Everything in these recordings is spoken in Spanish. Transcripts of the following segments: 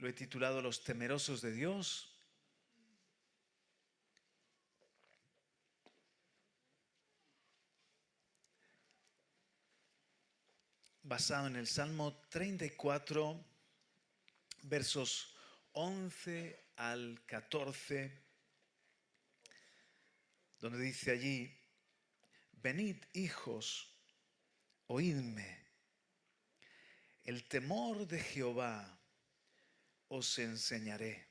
Lo he titulado Los temerosos de Dios. Basado en el Salmo 34, versos 11 al 14, donde dice allí: venid, hijos, oídme, el temor de Jehová os enseñaré.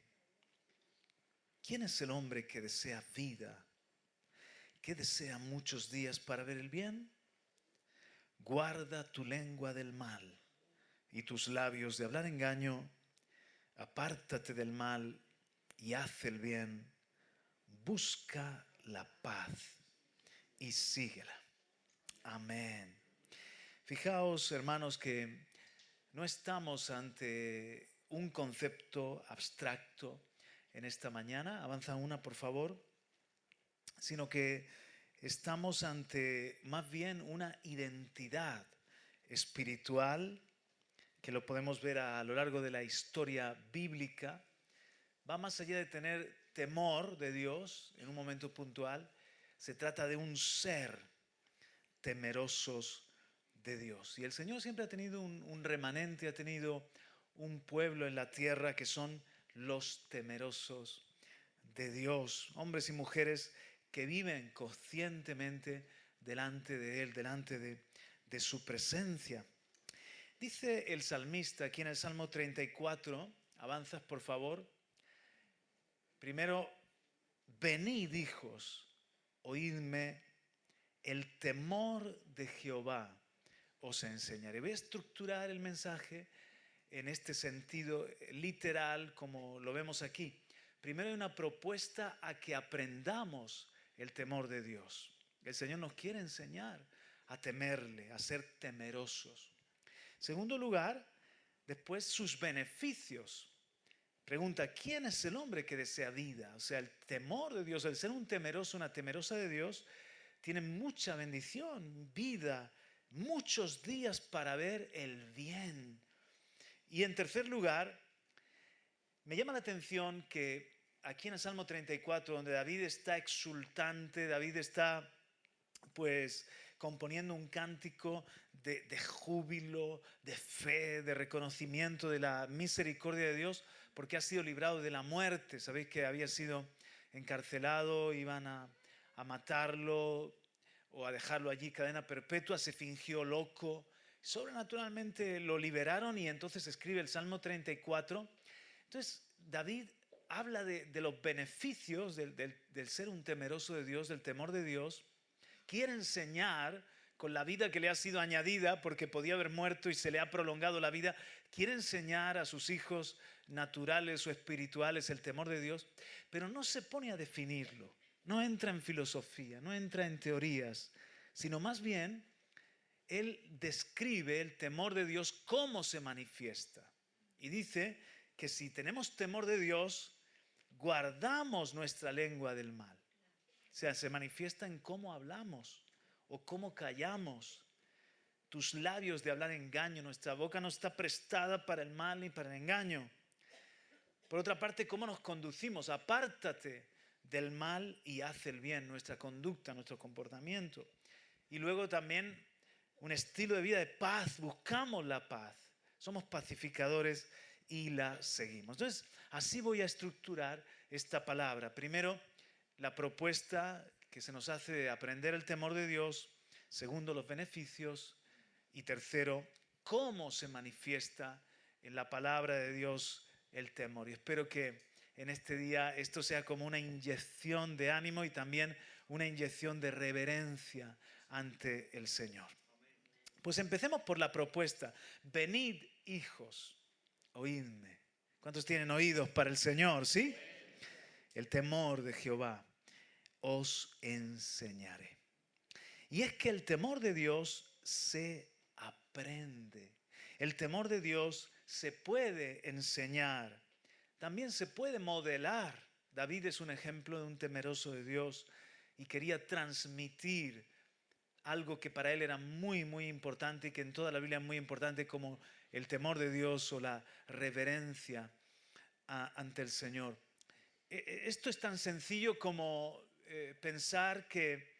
¿Quién es el hombre que desea vida, que desea muchos días para ver el bien? Guarda tu lengua del mal y tus labios de hablar engaño. Apártate del mal y haz el bien. Busca la paz y síguela. Amén. Fijaos, hermanos, que no estamos ante un concepto abstracto en esta mañana. Avanza una, por favor. Sino que estamos ante más bien una identidad espiritual que lo podemos ver a lo largo de la historia bíblica. Va más allá de tener temor de Dios en un momento puntual. Se trata de un ser temerosos de Dios. Y el Señor siempre ha tenido un remanente, ha tenido un pueblo en la tierra que son los temerosos de Dios. Hombres y mujeres que viven conscientemente delante de Él, delante de su presencia. Dice el salmista aquí en el Salmo 34, avanzas por favor. Primero, venid, hijos, oídme, el temor de Jehová os enseñaré. Voy a estructurar el mensaje en este sentido literal como lo vemos aquí. Primero hay una propuesta a que aprendamos el temor de Dios. El Señor nos quiere enseñar a temerle, a ser temerosos. En segundo lugar, después sus beneficios. Pregunta, ¿quién es el hombre que desea vida? O sea, el temor de Dios, el ser un temeroso, una temerosa de Dios, tiene mucha bendición, vida, muchos días para ver el bien. Y en tercer lugar, me llama la atención que aquí en el Salmo 34, donde David está exultante, David está pues componiendo un cántico de júbilo, de fe, de reconocimiento de la misericordia de Dios, porque ha sido librado de la muerte. Sabéis que había sido encarcelado, iban a matarlo o a dejarlo allí cadena perpetua, se fingió loco. Sobrenaturalmente lo liberaron y entonces escribe el Salmo 34. Entonces David habla de los beneficios del ser un temeroso de Dios, del temor de Dios. Quiere enseñar con la vida que le ha sido añadida, porque podía haber muerto y se le ha prolongado la vida. Quiere enseñar a sus hijos naturales o espirituales el temor de Dios, pero no se pone a definirlo. No entra en filosofía, no entra en teorías, sino más bien él describe el temor de Dios, cómo se manifiesta. Y dice que si tenemos temor de Dios, guardamos nuestra lengua del mal. O sea, se manifiesta en cómo hablamos o cómo callamos. Tus labios de hablar engaño, nuestra boca no está prestada para el mal ni para el engaño. Por otra parte, cómo nos conducimos. Apártate del mal y haz el bien, nuestra conducta, nuestro comportamiento. Y luego también un estilo de vida de paz, buscamos la paz, somos pacificadores y la seguimos. Entonces, así voy a estructurar esta palabra. Primero, la propuesta que se nos hace de aprender el temor de Dios. Segundo, los beneficios. Y tercero, cómo se manifiesta en la palabra de Dios el temor. Y espero que en este día esto sea como una inyección de ánimo y también una inyección de reverencia ante el Señor. Pues empecemos por la propuesta. Venid, hijos, oídme. ¿Cuántos tienen oídos para el Señor? ¿Sí? El temor de Jehová os enseñaré. Y es que el temor de Dios se aprende. El temor de Dios se puede enseñar. También se puede modelar. David es un ejemplo de un temeroso de Dios y quería transmitir algo que para él era muy, muy importante y que en toda la Biblia es muy importante, como el temor de Dios o la reverencia ante el Señor. Esto es tan sencillo como pensar que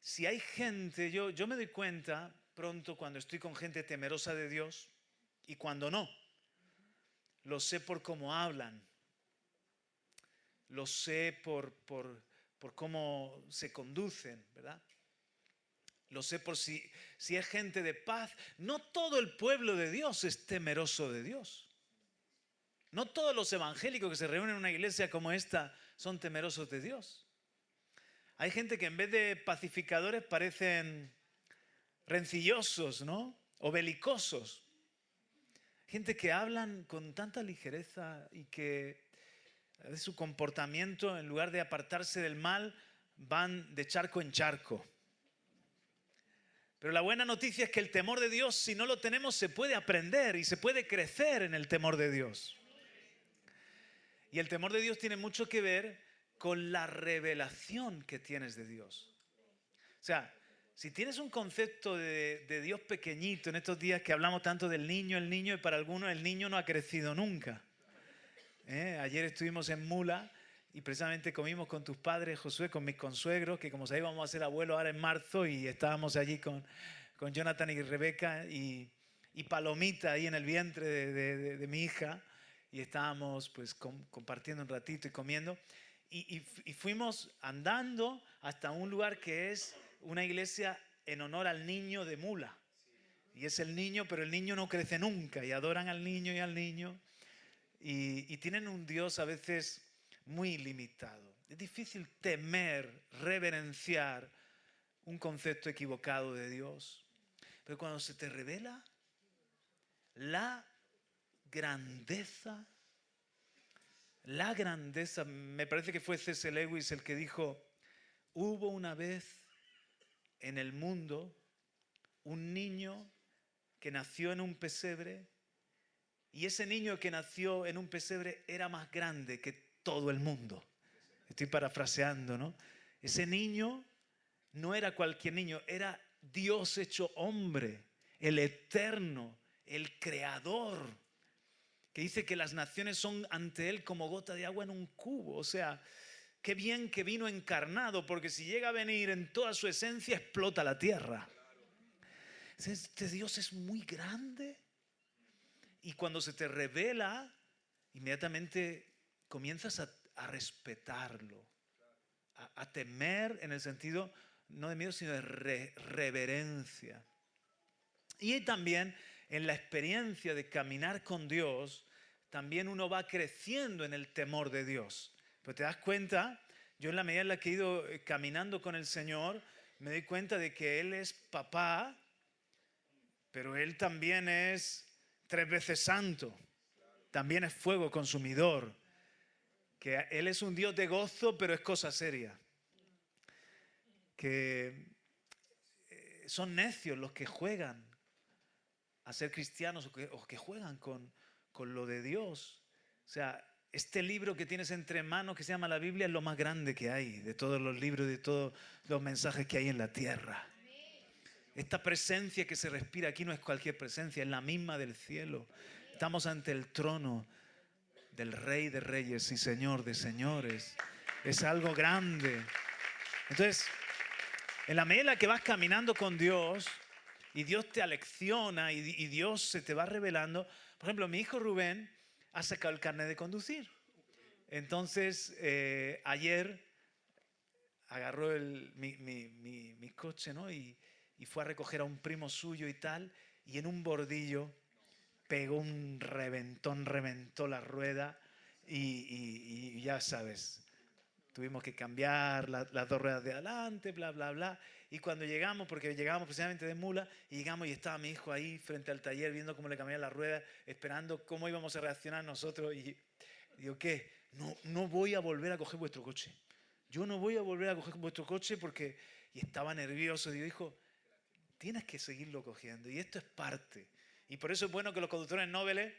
si hay gente, yo me doy cuenta pronto cuando estoy con gente temerosa de Dios y cuando no. Lo sé por cómo hablan, lo sé por cómo se conducen, ¿verdad? Lo sé por si es gente de paz. No todo el pueblo de Dios es temeroso de Dios. No todos los evangélicos que se reúnen en una iglesia como esta son temerosos de Dios. Hay gente que en vez de pacificadores parecen rencillosos, ¿no? O belicosos. Gente que hablan con tanta ligereza y que de su comportamiento, en lugar de apartarse del mal, van de charco en charco. Pero la buena noticia es que el temor de Dios, si no lo tenemos, se puede aprender y se puede crecer en el temor de Dios. Y el temor de Dios tiene mucho que ver con la revelación que tienes de Dios. O sea, si tienes un concepto de Dios pequeñito en estos días que hablamos tanto del niño, y para algunos el niño no ha crecido nunca. Ayer estuvimos en Mula y precisamente comimos con tus padres, Josué, con mis consuegros, que como sabéis vamos a ser abuelos ahora en marzo, y estábamos allí con Jonathan y Rebeca y Palomita ahí en el vientre de mi hija, y estábamos pues compartiendo un ratito y comiendo, y fuimos andando hasta un lugar que es una iglesia en honor al niño de Mula. Y es el niño, pero el niño no crece nunca, y adoran al niño y al niño. Y tienen un Dios a veces muy limitado. Es difícil temer, reverenciar un concepto equivocado de Dios. Pero cuando se te revela la grandeza, me parece que fue C.S. Lewis el que dijo: hubo una vez en el mundo un niño que nació en un pesebre, y ese niño que nació en un pesebre era más grande que todo el mundo. Estoy parafraseando, ¿no? Ese niño no era cualquier niño, era Dios hecho hombre, el eterno, el creador, que dice que las naciones son ante él como gota de agua en un cubo. O sea, qué bien que vino encarnado, porque si llega a venir en toda su esencia explota la tierra. Este Dios es muy grande. Y cuando se te revela, inmediatamente comienzas a respetarlo, a temer en el sentido no de miedo, sino de reverencia. Y también en la experiencia de caminar con Dios, también uno va creciendo en el temor de Dios. Pero te das cuenta, yo en la medida en la que he ido caminando con el Señor, me doy cuenta de que Él es papá, pero Él también es 3 veces santo, también es fuego consumidor, que Él es un Dios de gozo, pero es cosa seria, que son necios los que juegan a ser cristianos o que juegan con lo de Dios. O sea, este libro que tienes entre manos que se llama la Biblia es lo más grande que hay de todos los libros y de todos los mensajes que hay en la tierra. Esta presencia que se respira aquí no es cualquier presencia, es la misma del cielo. Estamos ante el trono del Rey de Reyes y Señor de Señores. Es algo grande. Entonces, en la medida que vas caminando con Dios y Dios te alecciona y Dios se te va revelando. Por ejemplo, mi hijo Rubén ha sacado el carnet de conducir. Entonces, ayer agarró mi coche, ¿no? Y fue a recoger a un primo suyo y tal, y en un bordillo pegó un reventón, reventó la rueda y ya sabes, tuvimos que cambiar las 2 ruedas de adelante, bla, bla, bla. Y cuando llegamos, porque llegábamos precisamente de Mula, y llegamos y estaba mi hijo ahí frente al taller viendo cómo le cambiaban las ruedas, esperando cómo íbamos a reaccionar nosotros. Y digo, ¿qué? No voy a volver a coger vuestro coche. Yo no voy a volver a coger vuestro coche porque... Y estaba nervioso. Digo, hijo, tienes que seguirlo cogiendo. Y esto es parte. Y por eso es bueno que los conductores nobles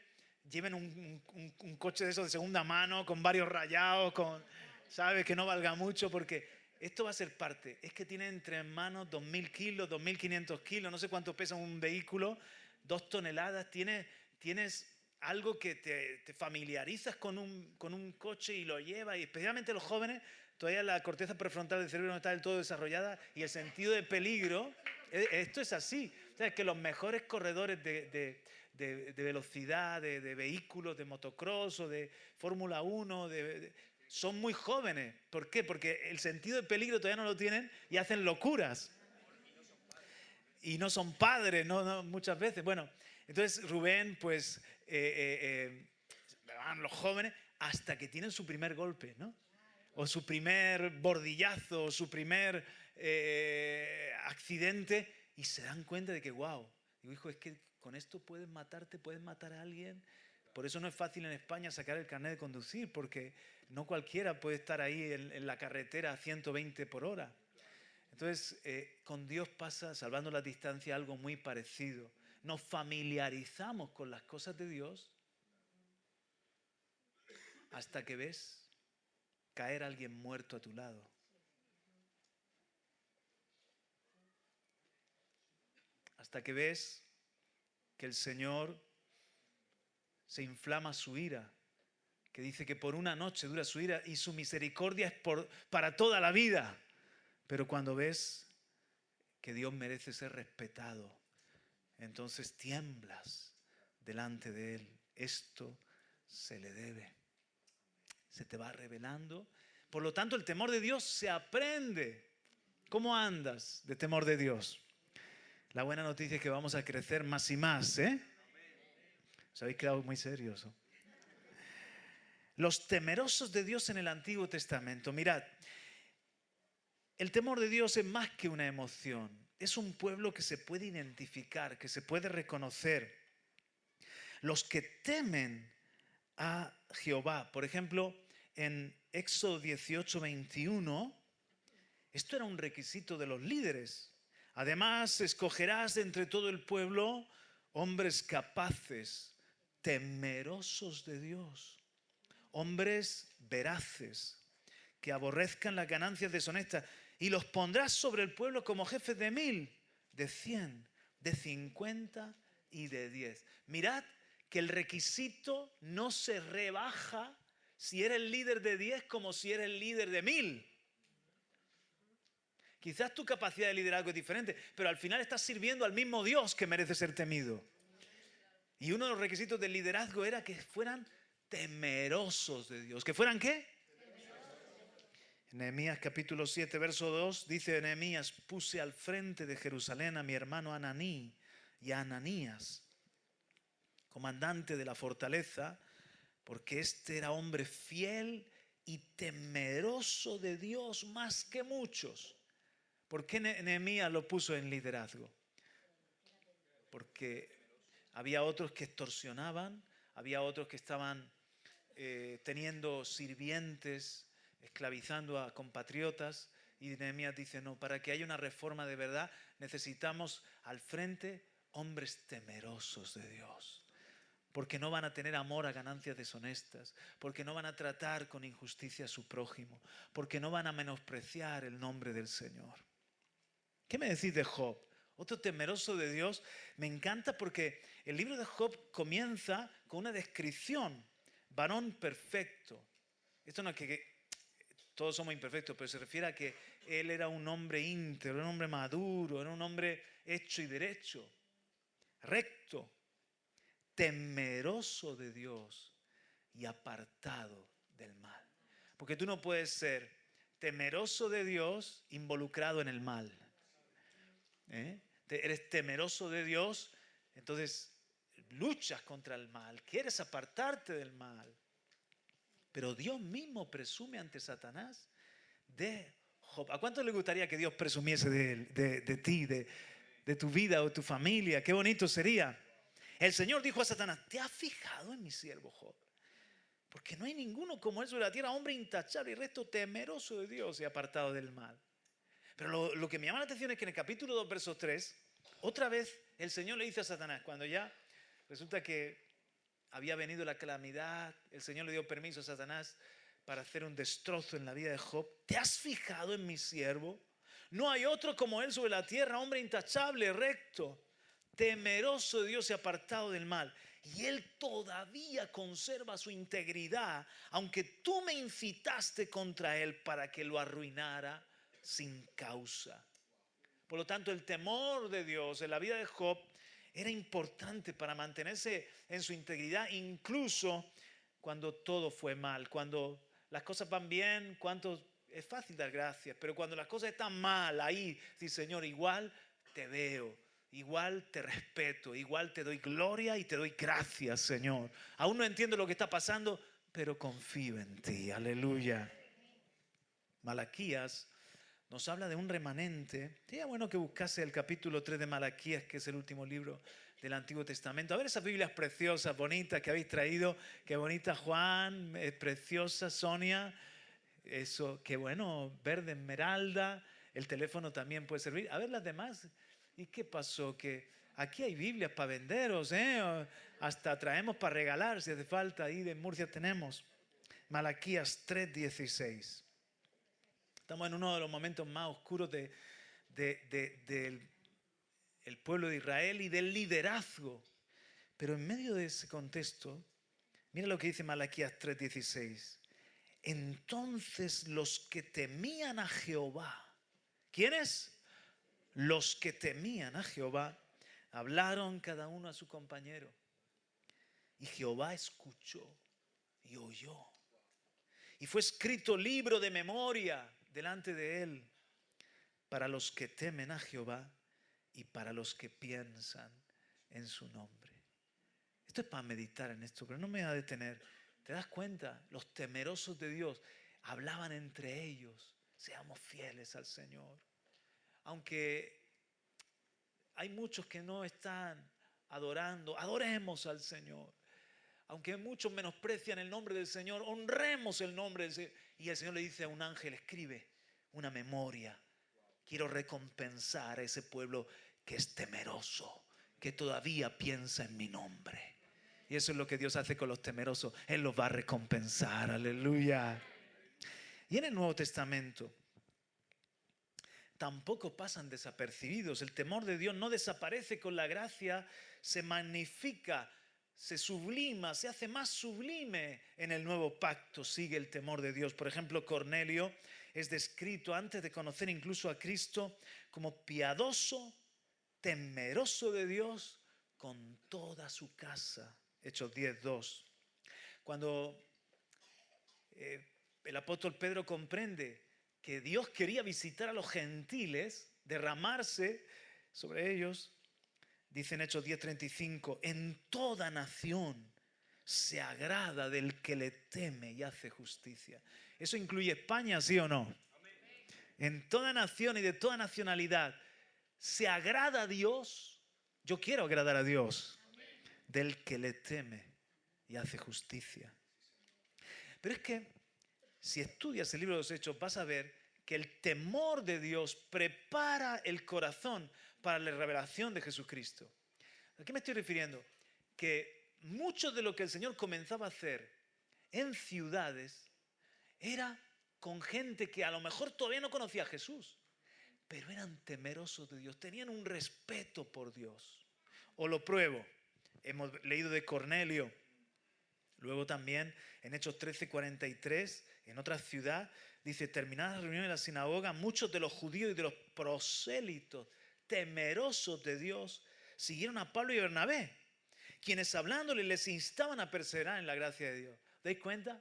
lleven un coche de esos de segunda mano, con varios rayados, ¿sabes? Que no valga mucho, porque esto va a ser parte. Es que tiene entre manos 2.000 kilos, 2.500 kilos, no sé cuánto pesa un vehículo, 2 toneladas. Tienes algo que te familiarizas con un coche y lo llevas, y especialmente los jóvenes, todavía la corteza prefrontal del cerebro no está del todo desarrollada y el sentido de peligro, esto es así. O sea, es que los mejores corredores de velocidad, de vehículos, de motocross o de Fórmula 1, son muy jóvenes. ¿Por qué? Porque el sentido de peligro todavía no lo tienen y hacen locuras. Y no son padres, no, muchas veces. Bueno, entonces Rubén, pues, van los jóvenes hasta que tienen su primer golpe, ¿no? O su primer bordillazo, o su primer accidente, y se dan cuenta de que, wow, digo, hijo, es que con esto puedes matarte, puedes matar a alguien. Por eso no es fácil en España sacar el carnet de conducir, porque no cualquiera puede estar ahí en la carretera a 120 por hora. Entonces, con Dios pasa, salvando la distancia, algo muy parecido. Nos familiarizamos con las cosas de Dios hasta que ves caer a alguien muerto a tu lado. Hasta que ves que el Señor se inflama su ira, que dice que por una noche dura su ira y su misericordia es para toda la vida. Pero cuando ves que Dios merece ser respetado, entonces tiemblas delante de Él. Esto se le debe. Se te va revelando. Por lo tanto, el temor de Dios se aprende. ¿Cómo andas de temor de Dios? La buena noticia es que vamos a crecer más y más, ¿eh? Os habéis quedado muy serios. Los temerosos de Dios en el Antiguo Testamento. Mirad, el temor de Dios es más que una emoción. Es un pueblo que se puede identificar, que se puede reconocer. Los que temen a Jehová, por ejemplo, en Éxodo 18, 21, esto era un requisito de los líderes. Además, escogerás de entre todo el pueblo hombres capaces, temerosos de Dios, hombres veraces, que aborrezcan las ganancias deshonestas, y los pondrás sobre el pueblo como jefes de 1000, de 100, de 50 y de 10. Mirad que el requisito no se rebaja si eres líder de 10 como si eres líder de 1000. Quizás tu capacidad de liderazgo es diferente, pero al final estás sirviendo al mismo Dios que merece ser temido. Y uno de los requisitos del liderazgo era que fueran temerosos de Dios. ¿Que fueran qué? En Nehemías capítulo 7, verso 2, dice Nehemías: puse al frente de Jerusalén a mi hermano Ananí y a Ananías, comandante de la fortaleza, porque este era hombre fiel y temeroso de Dios más que muchos. ¿Por qué Nehemías lo puso en liderazgo? Porque había otros que extorsionaban, había otros que estaban teniendo sirvientes, esclavizando a compatriotas, y Nehemías dice: no, para que haya una reforma de verdad necesitamos al frente hombres temerosos de Dios, porque no van a tener amor a ganancias deshonestas, porque no van a tratar con injusticia a su prójimo, porque no van a menospreciar el nombre del Señor. ¿Qué me decís de Job? Otro temeroso de Dios. Me encanta porque el libro de Job comienza con una descripción: varón perfecto. Esto no es que todos somos imperfectos, pero se refiere a que él era un hombre íntegro, un hombre maduro, era un hombre hecho y derecho, recto, temeroso de Dios y apartado del mal. Porque tú no puedes ser temeroso de Dios involucrado en el mal. Eres temeroso de Dios, entonces luchas contra el mal, quieres apartarte del mal. Pero Dios mismo presume ante Satanás de Job. ¿A cuánto le gustaría que Dios presumiese de ti, de tu vida o tu familia? Qué bonito sería. El Señor dijo a Satanás: ¿te has fijado en mi siervo Job? Porque no hay ninguno como él sobre la tierra, hombre intachable y recto, temeroso de Dios y apartado del mal. Pero lo que me llama la atención es que en el capítulo 2, verso 3, otra vez el Señor le dice a Satanás, cuando ya resulta que había venido la calamidad, el Señor le dio permiso a Satanás para hacer un destrozo en la vida de Job: ¿te has fijado en mi siervo? No hay otro como él sobre la tierra, hombre intachable, recto, temeroso de Dios y apartado del mal. y Él todavía conserva su integridad, aunque tú me incitaste contra Él para que lo arruinara sin causa. Por lo tanto, el temor de Dios en la vida de Job era importante para mantenerse en su integridad, incluso cuando todo fue mal. Cuando las cosas van bien, es fácil dar gracias, pero cuando las cosas están mal, ahí, sí, Señor, igual te veo, igual te respeto, igual te doy gloria y te doy gracias, Señor. Aún no entiendo lo que está pasando, pero confío en ti. Aleluya. Malaquías nos habla de un remanente. Sería bueno que buscase el capítulo 3 de Malaquías, que es el último libro del Antiguo Testamento. A ver esas Biblias preciosas, bonitas que habéis traído. Qué bonita, Juan, es preciosa, Sonia. Eso, qué bueno, verde esmeralda. El teléfono también puede servir. A ver las demás. ¿Y qué pasó? Que aquí hay Biblias para venderos, ¿eh? Hasta traemos para regalar si hace falta. Ahí de Murcia tenemos. Malaquías 3:16. Estamos en uno de los momentos más oscuros del pueblo de Israel y del liderazgo. Pero en medio de ese contexto, mira lo que dice Malaquías 3:16. Entonces los que temían a Jehová, ¿quiénes? Los que temían a Jehová hablaron cada uno a su compañero. Y Jehová escuchó y oyó. Y fue escrito libro de memoria delante de él para los que temen a Jehová y para los que piensan en su nombre. Esto es para meditar en esto, pero no me voy a detener. ¿Te das cuenta? Los temerosos de Dios hablaban entre ellos. Seamos fieles al Señor. Aunque hay muchos que no están adorando, adoremos al Señor. Aunque muchos menosprecian el nombre del Señor, honremos el nombre del Señor. Y el Señor le dice a un ángel, escribe una memoria. Quiero recompensar a ese pueblo que es temeroso, que todavía piensa en mi nombre. Y eso es lo que Dios hace con los temerosos. Él los va a recompensar. Aleluya. Y en el Nuevo Testamento tampoco pasan desapercibidos. El temor de Dios no desaparece con la gracia, se magnifica, se sublima, se hace más sublime en el nuevo pacto. Sigue el temor de Dios. Por ejemplo, Cornelio es descrito antes de conocer incluso a Cristo como piadoso, temeroso de Dios con toda su casa. Hechos 10:2. Cuando el apóstol Pedro comprende que Dios quería visitar a los gentiles, derramarse sobre ellos, dice en Hechos 10:35, en toda nación se agrada del que le teme y hace justicia. ¿Eso incluye España, sí o no? En toda nación y de toda nacionalidad se agrada a Dios. Yo quiero agradar a Dios. Del que le teme y hace justicia. Pero es que si estudias el libro de los Hechos vas a ver que el temor de Dios prepara el corazón para la revelación de Jesucristo. ¿A qué me estoy refiriendo? Que mucho de lo que el Señor comenzaba a hacer en ciudades era con gente que a lo mejor todavía no conocía a Jesús, pero eran temerosos de Dios, tenían un respeto por Dios. O lo pruebo. Hemos leído de Cornelio. Luego también en Hechos 13:43, en otra ciudad, dice, terminada la reunión en la sinagoga, muchos de los judíos y de los prosélitos, temerosos de Dios, siguieron a Pablo y Bernabé, quienes hablándole les instaban a perseverar en la gracia de Dios. ¿Dais cuenta?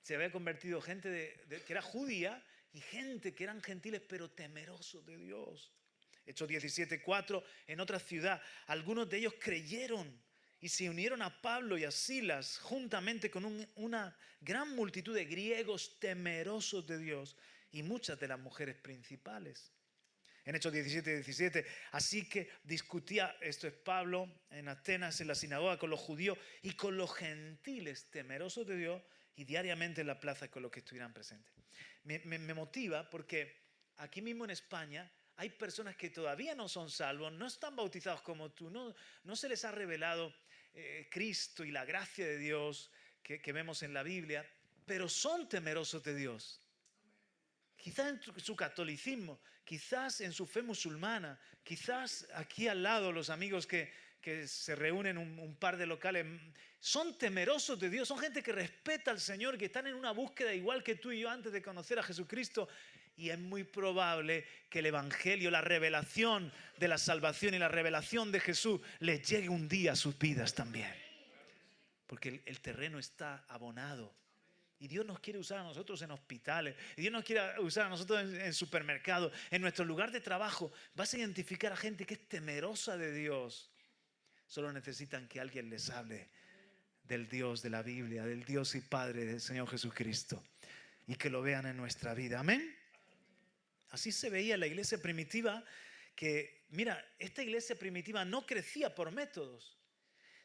Se había convertido gente que era judía y gente que eran gentiles pero temerosos de Dios. Hechos 17:4, en otra ciudad, algunos de ellos creyeron y se unieron a Pablo y a Silas juntamente con una gran multitud de griegos temerosos de Dios y muchas de las mujeres principales. En Hechos 17:17, así que discutía, esto es Pablo, en Atenas, en la sinagoga, con los judíos y con los gentiles temerosos de Dios y diariamente en la plaza con los que estuvieran presentes. Me motiva porque aquí mismo en España hay personas que todavía no son salvos, no están bautizados como tú, no se les ha revelado Cristo y la gracia de Dios que vemos en la Biblia, pero son temerosos de Dios. Quizás en su catolicismo, quizás en su fe musulmana, quizás aquí al lado los amigos que que se reúnen un par de locales, son temerosos de Dios, son gente que respeta al Señor, que están en una búsqueda igual que tú y yo antes de conocer a Jesucristo. Y es muy probable que el Evangelio, la revelación de la salvación y la revelación de Jesús les llegue un día a sus vidas también. Porque el terreno está abonado. Y Dios nos quiere usar a nosotros en hospitales. Y Dios nos quiere usar a nosotros en supermercados. En nuestro lugar de trabajo vas a identificar a gente que es temerosa de Dios. Solo necesitan que alguien les hable del Dios de la Biblia, del Dios y Padre del Señor Jesucristo. Y que lo vean en nuestra vida. Amén. Así se veía en la iglesia primitiva que, mira, esta iglesia primitiva no crecía por métodos,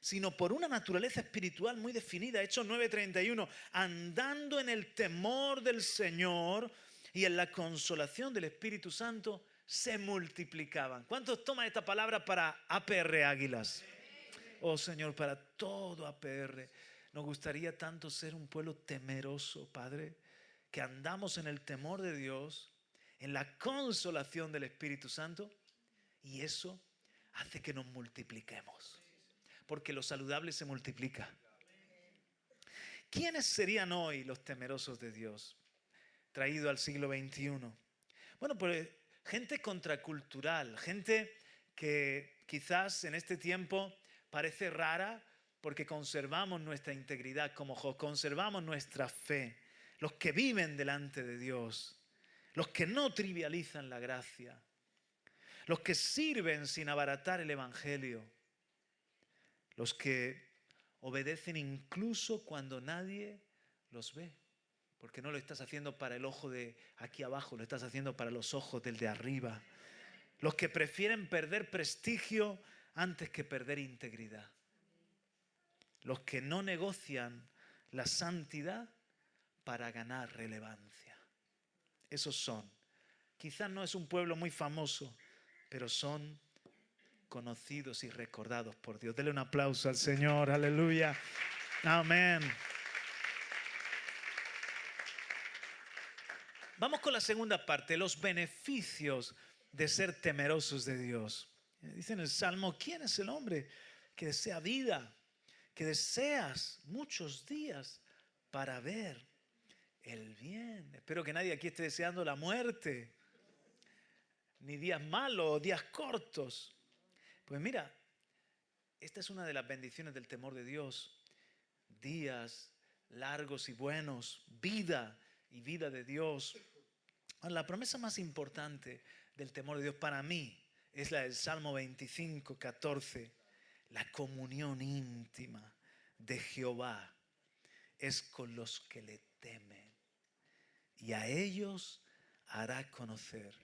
sino por una naturaleza espiritual muy definida. Hechos 9:31, andando en el temor del Señor y en la consolación del Espíritu Santo, se multiplicaban. ¿Cuántos toman esta palabra para APR Águilas? Oh Señor, para todo APR. Nos gustaría tanto ser un pueblo temeroso, Padre, que andamos en el temor de Dios, en la consolación del Espíritu Santo, y eso hace que nos multipliquemos. Porque lo saludable se multiplica. ¿Quiénes serían hoy los temerosos de Dios? Traído al siglo XXI. Bueno, pues gente contracultural, gente que quizás en este tiempo parece rara porque conservamos nuestra integridad como Job, conservamos nuestra fe. Los que viven delante de Dios, los que no trivializan la gracia, los que sirven sin abaratar el Evangelio, los que obedecen incluso cuando nadie los ve, porque no lo estás haciendo para el ojo de aquí abajo, lo estás haciendo para los ojos del de arriba. Los que prefieren perder prestigio antes que perder integridad. Los que no negocian la santidad para ganar relevancia. Esos son. Quizás no es un pueblo muy famoso, pero son conocidos y recordados por Dios. Dele un aplauso al Señor, aleluya, amén. Vamos con la segunda parte, los beneficios de ser temerosos de Dios. Dice en el Salmo, ¿quién es el hombre que desea vida, que deseas muchos días para ver el bien? Espero que nadie aquí esté deseando la muerte, ni días malos, días cortos. Pues mira, esta es una de las bendiciones del temor de Dios. Días largos y buenos, vida y vida de Dios. La promesa más importante del temor de Dios para mí es la del Salmo 25:14. La comunión íntima de Jehová es con los que le temen y a ellos hará conocer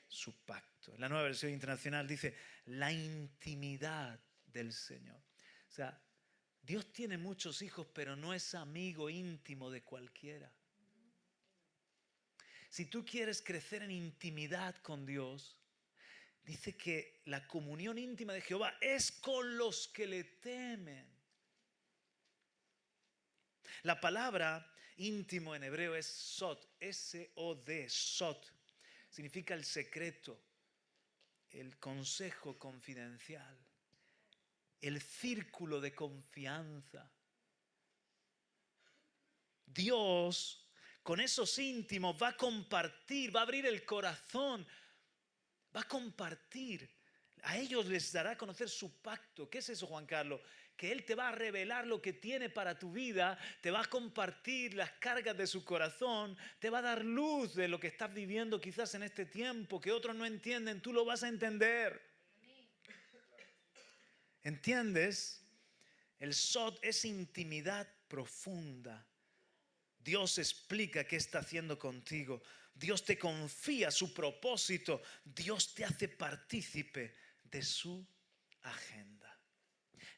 su pacto. La Nueva Versión Internacional dice la intimidad del Señor. O sea, Dios tiene muchos hijos, pero no es amigo íntimo de cualquiera. Si tú quieres crecer en intimidad con Dios, dice que la comunión íntima de Jehová es con los que le temen. La palabra íntimo en hebreo es sod, S-O-D, sod. Significa el secreto, el consejo confidencial, el círculo de confianza. Dios, con esos íntimos, va a compartir, va a abrir el corazón, va a compartir. A ellos les dará a conocer su pacto. ¿Qué es eso, Juan Carlos? Que Él te va a revelar lo que tiene para tu vida, te va a compartir las cargas de su corazón, te va a dar luz de lo que estás viviendo quizás en este tiempo, que otros no entienden, tú lo vas a entender. ¿Entiendes? El sod es intimidad profunda. Dios explica qué está haciendo contigo. Dios te confía su propósito. Dios te hace partícipe de su agenda.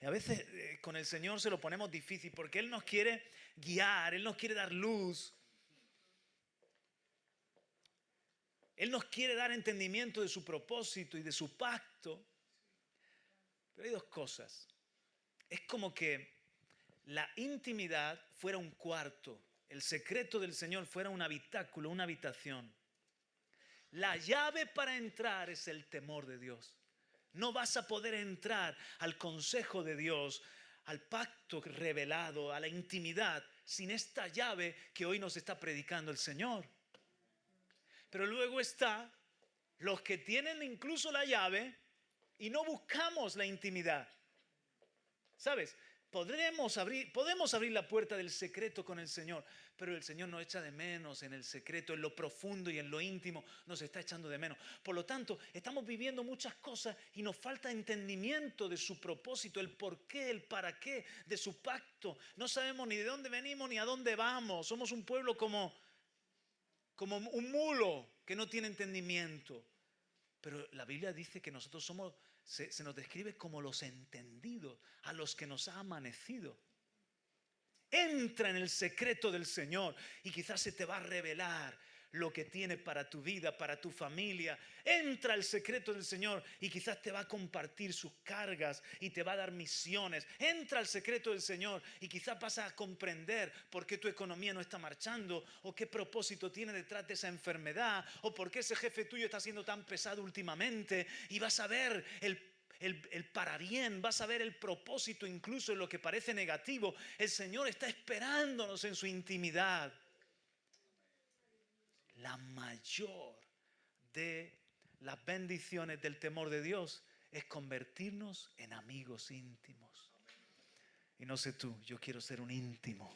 Y a veces con el Señor se lo ponemos difícil porque Él nos quiere guiar, Él nos quiere dar luz. Él nos quiere dar entendimiento de su propósito y de su pacto. Pero hay dos cosas. Es como que la intimidad fuera un cuarto. El secreto del Señor fuera un habitáculo, una habitación. La llave para entrar es el temor de Dios. No vas a poder entrar al consejo de Dios, al pacto revelado, a la intimidad, sin esta llave que hoy nos está predicando el Señor. Pero luego está los que tienen incluso la llave y no buscamos la intimidad. ¿Sabes? Podemos abrir la puerta del secreto con el Señor, pero el Señor nos echa de menos en el secreto, en lo profundo y en lo íntimo, nos está echando de menos. Por lo tanto, estamos viviendo muchas cosas y nos falta entendimiento de su propósito, el por qué, el para qué, de su pacto. No sabemos ni de dónde venimos ni a dónde vamos. Somos un pueblo como un mulo que no tiene entendimiento. Pero la Biblia dice que nosotros somos, se nos describe como los entendidos, a los que nos ha amanecido. Entra en el secreto del Señor y quizás se te va a revelar lo que tiene para tu vida, para tu familia. Entra al secreto del Señor y quizás te va a compartir sus cargas y te va a dar misiones. Entra al secreto del Señor y quizás vas a comprender por qué tu economía no está marchando, o qué propósito tiene detrás de esa enfermedad, o por qué ese jefe tuyo está siendo tan pesado últimamente, y vas a ver el para bien, vas a ver el propósito incluso en lo que parece negativo. El Señor está esperándonos en su intimidad. La mayor de las bendiciones del temor de Dios es convertirnos en amigos íntimos. Y no sé tú, yo quiero ser un íntimo.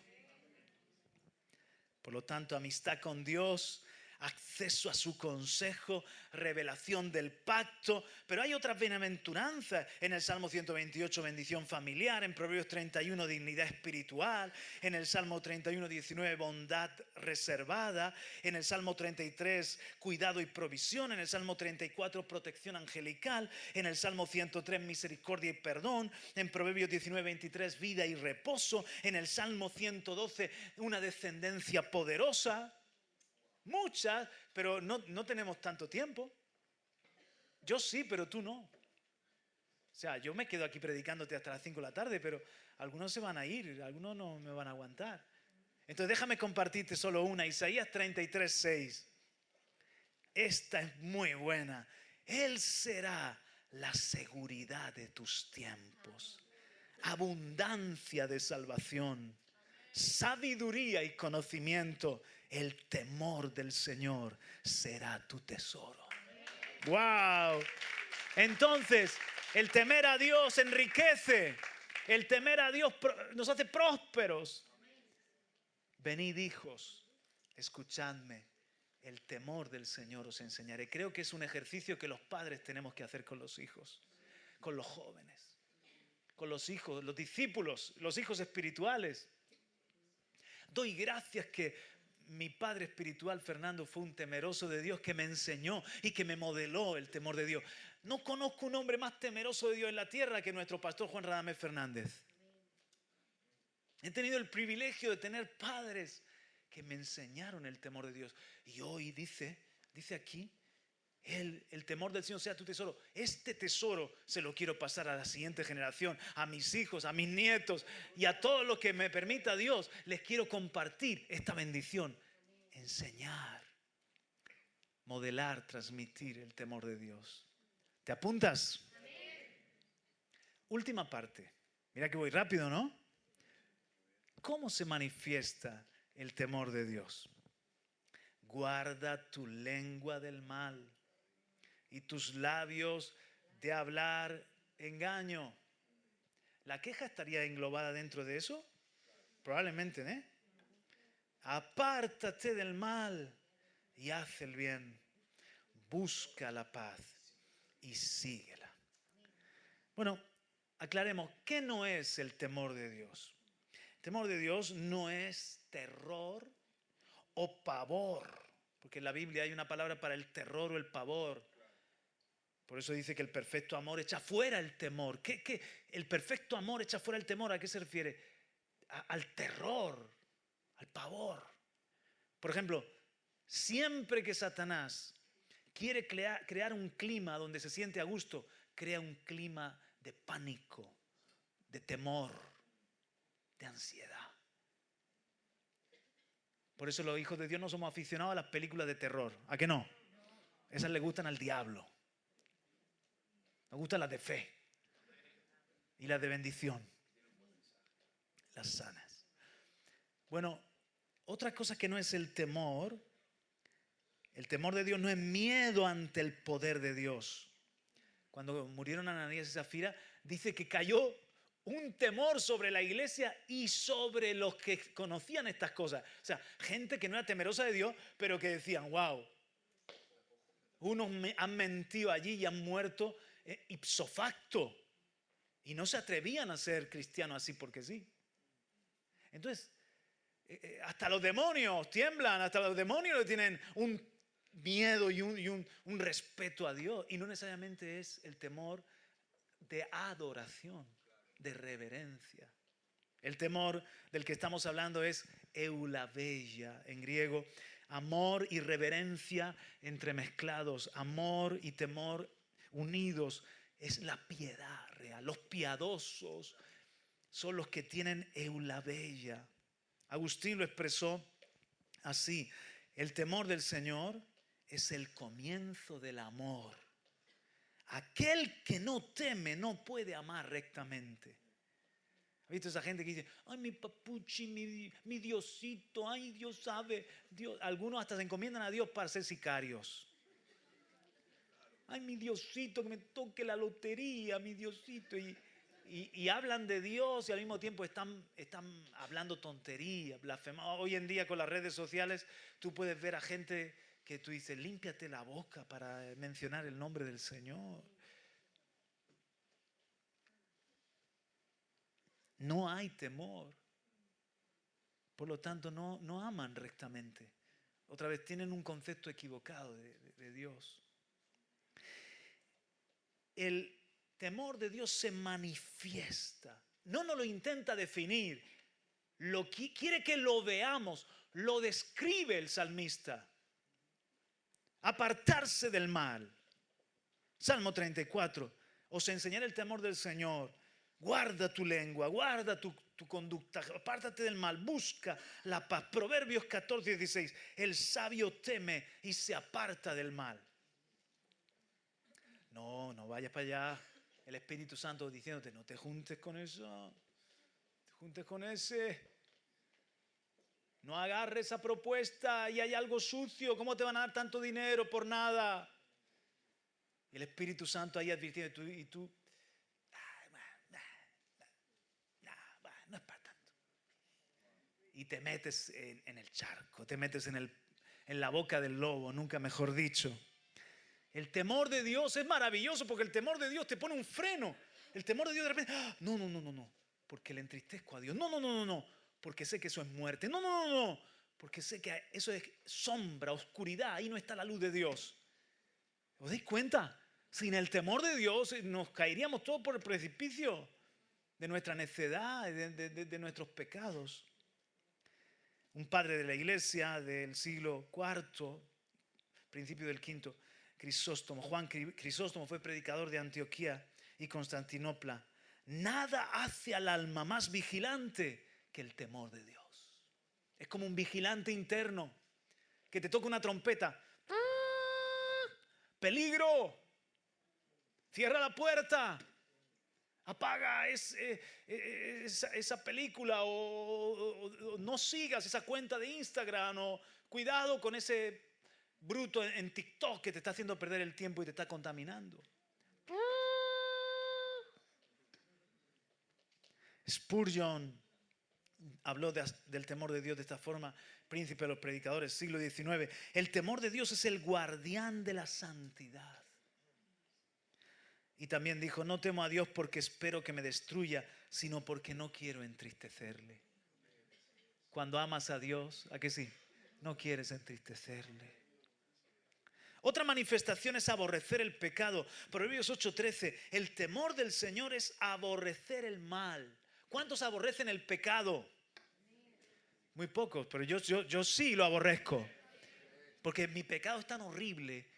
Por lo tanto, amistad con Dios, acceso a su consejo, revelación del pacto. Pero hay otras bienaventuranzas en el Salmo 128, bendición familiar; en Proverbios 31, dignidad espiritual; en el Salmo 31, 19, bondad reservada; en el Salmo 33, cuidado y provisión; en el Salmo 34, protección angelical; en el Salmo 103, misericordia y perdón; en Proverbios 19, 23, vida y reposo; en el Salmo 112, una descendencia poderosa. Muchas, pero no tenemos tanto tiempo. Yo sí, pero tú no. O sea, yo me quedo aquí predicándote hasta las 5 de la tarde, pero algunos se van a ir, algunos no me van a aguantar. Entonces déjame compartirte solo una. Isaías 33, 6. Esta es muy buena. Él será la seguridad de tus tiempos, abundancia de salvación, sabiduría y conocimiento. El temor del Señor será tu tesoro. ¡Wow! Entonces, el temer a Dios enriquece. El temer a Dios nos hace prósperos. Venid, hijos, escuchadme. El temor del Señor os enseñaré. Creo que es un ejercicio que los padres tenemos que hacer con los hijos, con los jóvenes, con los hijos, los discípulos, los hijos espirituales. Doy gracias que mi padre espiritual, Fernando, fue un temeroso de Dios que me enseñó y que me modeló el temor de Dios. No conozco un hombre más temeroso de Dios en la tierra que nuestro pastor Juan Radamés Fernández. He tenido el privilegio de tener padres que me enseñaron el temor de Dios. Y hoy dice aquí, el temor del Señor sea tu tesoro. Este tesoro se lo quiero pasar a la siguiente generación, a mis hijos, a mis nietos y a todos los que me permita Dios. Les quiero compartir esta bendición. Enseñar, modelar, transmitir el temor de Dios. ¿Te apuntas? Última parte. Mira que voy rápido, ¿no? ¿Cómo se manifiesta el temor de Dios? Guarda tu lengua del mal y tus labios de hablar engaño. ¿La queja estaría englobada dentro de eso? Probablemente, ¿eh? Apártate del mal y haz el bien. Busca la paz y síguela. Bueno, aclaremos, ¿qué no es el temor de Dios? El temor de Dios no es terror o pavor, porque en la Biblia hay una palabra para el terror o el pavor. Por eso dice que el perfecto amor echa fuera el temor. ¿Qué? El perfecto amor echa fuera el temor. ¿A qué se refiere? Al terror, al pavor. Por ejemplo, siempre que Satanás quiere crear un clima donde se siente a gusto, crea un clima de pánico, de temor, de ansiedad. Por eso los hijos de Dios no somos aficionados a las películas de terror. ¿A qué no? Esas le gustan al diablo. Nos gustan las de fe y las de bendición, las sanas. Bueno, otra cosa que no es el temor de Dios no es miedo ante el poder de Dios. Cuando murieron Ananías y Zafira, dice que cayó un temor sobre la iglesia y sobre los que conocían estas cosas. O sea, gente que no era temerosa de Dios, pero que decían, wow, unos han mentido allí y han muerto ipso facto. Y no se atrevían a ser cristianos así porque sí. Entonces, hasta los demonios tiemblan, hasta los demonios le tienen un miedo y un respeto a Dios. Y no necesariamente es el temor de adoración, de reverencia. El temor del que estamos hablando es eulabeia en griego. Amor y reverencia entremezclados, amor y temor unidos. Es la piedad real. Los piadosos son los que tienen eulabeia. Agustín lo expresó así: el temor del Señor es el comienzo del amor. Aquel que no teme no puede amar rectamente. ¿Has visto esa gente que dice, ay, mi papuchi, mi Diosito, ay, Dios sabe, Dios? Algunos hasta se encomiendan a Dios para ser sicarios. Ay, mi Diosito, que me toque la lotería, mi Diosito. Y hablan de Dios y al mismo tiempo están hablando tonterías, blasfemando. Hoy en día con las redes sociales tú puedes ver a gente que tú dices, límpiate la boca para mencionar el nombre del Señor. No hay temor. Por lo tanto, no aman rectamente. Otra vez, tienen un concepto equivocado de Dios. El temor de Dios se manifiesta. No nos lo intenta definir. Quiere que lo veamos. Lo describe el salmista. Apartarse del mal. Salmo 34. Os enseñaré el temor del Señor. Guarda tu lengua, guarda tu conducta, apártate del mal, busca la paz. Proverbios 14:16. El sabio teme y se aparta del mal. No vayas para allá. El Espíritu Santo diciéndote, no te juntes con eso, no te juntes con ese. No agarres esa propuesta y hay algo sucio. ¿Cómo te van a dar tanto dinero por nada? Y el Espíritu Santo ahí advirtiendo, y tú no es para tanto. Y te metes en el charco, te metes en la boca del lobo, nunca mejor dicho. El temor de Dios es maravilloso porque el temor de Dios te pone un freno. El temor de Dios de repente, no, porque le entristezco a Dios. No, porque sé que eso es muerte. No, porque sé que eso es sombra, oscuridad. Ahí no está la luz de Dios. ¿Os dais cuenta? Sin el temor de Dios nos caeríamos todos por el precipicio de nuestra necedad, de nuestros pecados. Un padre de la iglesia del siglo IV, principio del V, Crisóstomo, Juan Crisóstomo, fue predicador de Antioquía y Constantinopla. Nada hace al alma más vigilante que el temor de Dios. Es como un vigilante interno que te toca una trompeta. ¡Peligro! Cierra la puerta. Apaga esa película o no sigas esa cuenta de Instagram o cuidado con ese bruto en TikTok que te está haciendo perder el tiempo y te está contaminando. Spurgeon habló del temor de Dios de esta forma, príncipe de los predicadores, siglo XIX. El temor de Dios es el guardián de la santidad. Y también dijo, no temo a Dios porque espero que me destruya, sino porque no quiero entristecerle. Cuando amas a Dios, ¿a qué sí? No quieres entristecerle. Otra manifestación es aborrecer el pecado. Proverbios 8:13. El temor del Señor es aborrecer el mal. ¿Cuántos aborrecen el pecado? Muy pocos, pero yo sí lo aborrezco. Porque mi pecado es tan horrible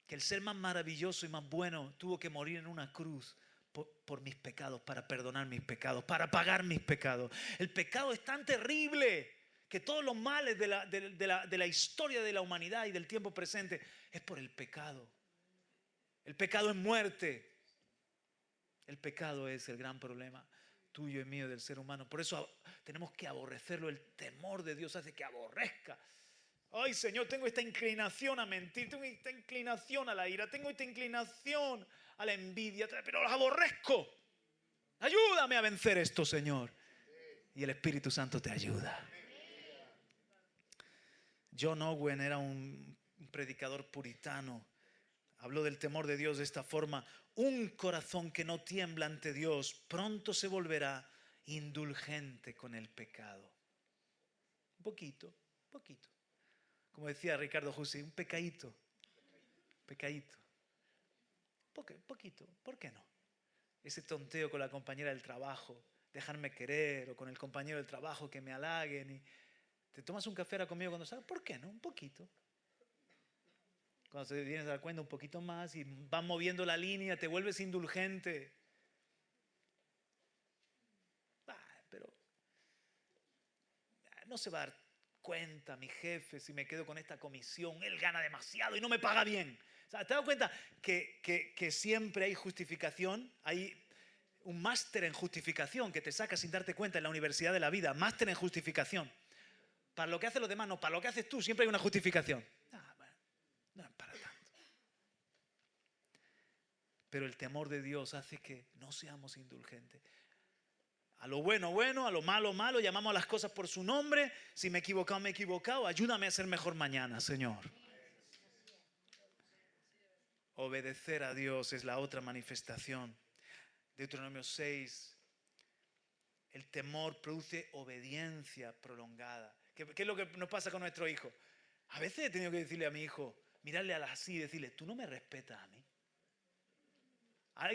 que el ser más maravilloso y más bueno tuvo que morir en una cruz por mis pecados, para perdonar mis pecados, para pagar mis pecados. El pecado es tan terrible que todos los males de la historia de la humanidad y del tiempo presente es por el pecado. El pecado es muerte. El pecado es el gran problema tuyo y mío del ser humano. Por eso tenemos que aborrecerlo. El temor de Dios hace que aborrezca. Ay, Señor, tengo esta inclinación a mentir, tengo esta inclinación a la ira, tengo esta inclinación a la envidia, pero los aborrezco. Ayúdame a vencer esto, Señor. Y el Espíritu Santo te ayuda. John Owen era un predicador puritano. Habló del temor de Dios de esta forma: un corazón que no tiembla ante Dios pronto se volverá indulgente con el pecado. Un poquito. Como decía Ricardo Jussi, un pecadito. Poquito, ¿por qué no? Ese tonteo con la compañera del trabajo, dejarme querer, o con el compañero del trabajo que me halaguen y te tomas un café ahora conmigo cuando salgas, ¿por qué no? Un poquito. Cuando te vienes a dar cuenta, un poquito más y vas moviendo la línea, te vuelves indulgente. Pero no se va a dar cuenta mi jefe si me quedo con esta comisión. Él gana demasiado y no me paga bien. O sea, ¿te das cuenta que siempre hay justificación? Hay un máster en justificación que te sacas sin darte cuenta en la universidad de la vida. Máster en justificación. Para lo que hacen los demás, no. Para lo que haces tú siempre hay una justificación. Bueno, no es para tanto. Pero el temor de Dios hace que no seamos indulgentes. A lo bueno, bueno, a lo malo, malo. Llamamos a las cosas por su nombre. Si me he equivocado, me he equivocado. Ayúdame a ser mejor mañana, Señor. Obedecer a Dios es la otra manifestación. Deuteronomio 6. El temor produce obediencia prolongada. ¿Qué es lo que nos pasa con nuestro hijo? A veces he tenido que decirle a mi hijo, mirarle así y decirle: tú no me respetas a mí.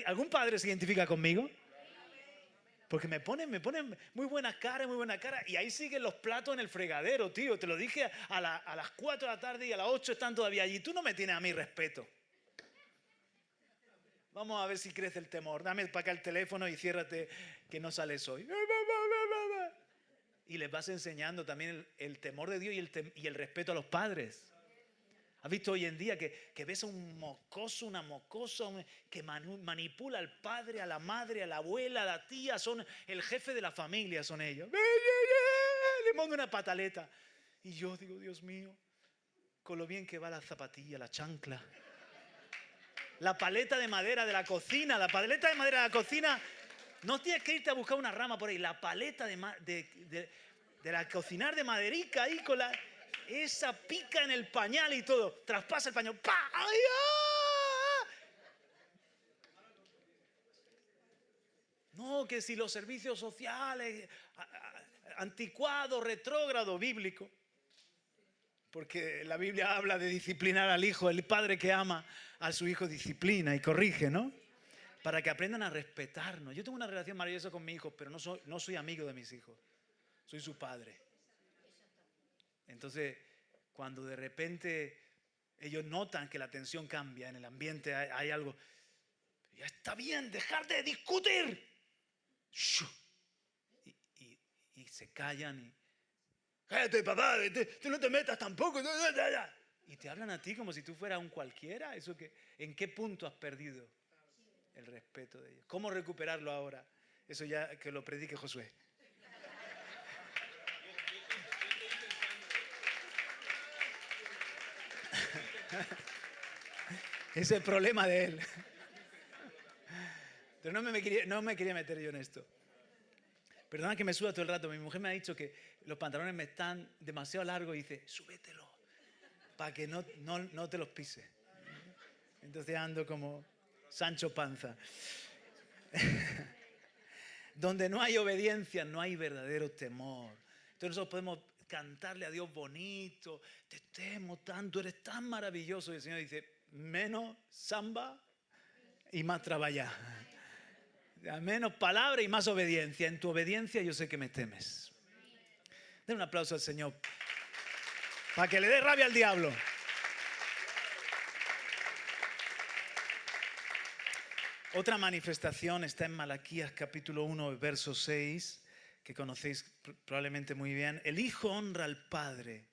¿Algún padre se identifica conmigo? Porque me ponen muy buena cara, y ahí siguen los platos en el fregadero, tío. Te lo dije a las 4 de la tarde y a las 8 están todavía allí. Tú no me tienes a mí respeto. Vamos a ver si crece el temor. Dame para acá el teléfono y ciérrate que no sales hoy. Y les vas enseñando también el temor de Dios y el respeto a los padres. ¿Has visto hoy en día que ves a un mocoso, una mocosa que manipula al padre, a la madre, a la abuela, a la tía? Son el jefe de la familia, son ellos. Le pongo una pataleta. Y yo digo, Dios mío, con lo bien que va la zapatilla, la chancla. La paleta de madera de la cocina, no tienes que irte a buscar una rama por ahí. La paleta de la cocinar de maderica ahí con esa pica en el pañal y todo. Traspasa el pañal. ¡Pah! ¡Ay, ah! No, que si los servicios sociales, anticuado, retrógrado, bíblico. Porque la Biblia habla de disciplinar al hijo. El padre que ama a su hijo disciplina y corrige, ¿no? Para que aprendan a respetarnos. Yo tengo una relación maravillosa con mi hijo, pero no soy amigo de mis hijos. Soy su padre. Entonces, cuando de repente ellos notan que la tensión cambia en el ambiente, hay algo. Ya está bien, dejar de discutir. Y se callan y... Cállate, papá, tú no te metas tampoco. Y te hablan a ti como si tú fueras un cualquiera. ¿En qué punto has perdido el respeto de ellos? ¿Cómo recuperarlo ahora? Eso ya que lo predique Josué. Ese es el problema de él. Pero no me quería meter yo en esto. Perdona que me suba todo el rato. Mi mujer me ha dicho que los pantalones me están demasiado largos y dice, súbetelo para que no te los pise. Entonces ando como Sancho Panza. Donde no hay obediencia, no hay verdadero temor. Entonces nosotros podemos cantarle a Dios bonito, te temo tanto, eres tan maravilloso. Y el Señor dice, menos samba y más trabajar. Menos palabra y más obediencia. En tu obediencia yo sé que me temes. Den un aplauso al Señor para que le dé rabia al diablo. Otra manifestación está en Malaquías capítulo 1, verso 6, que conocéis probablemente muy bien. El hijo honra al padre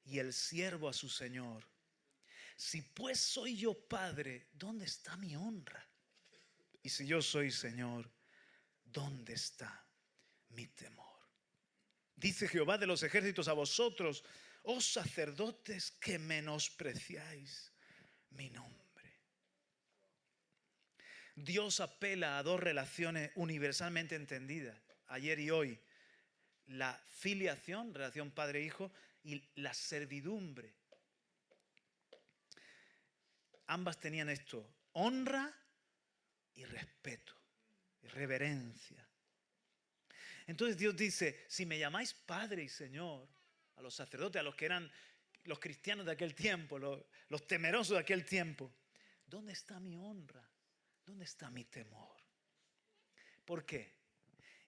y el siervo a su señor. Si pues soy yo Padre, ¿dónde está mi honra? Y si yo soy Señor, ¿dónde está mi temor? Dice Jehová de los ejércitos a vosotros, oh sacerdotes que menospreciáis mi nombre. Dios apela a dos relaciones universalmente entendidas, ayer y hoy. La filiación, relación padre-hijo, y la servidumbre. Ambas tenían esto, honra y respeto, y reverencia. Entonces Dios dice, si me llamáis Padre y Señor, a los sacerdotes, a los que eran los cristianos de aquel tiempo, los temerosos de aquel tiempo, ¿dónde está mi honra? ¿Dónde está mi temor? ¿Por qué?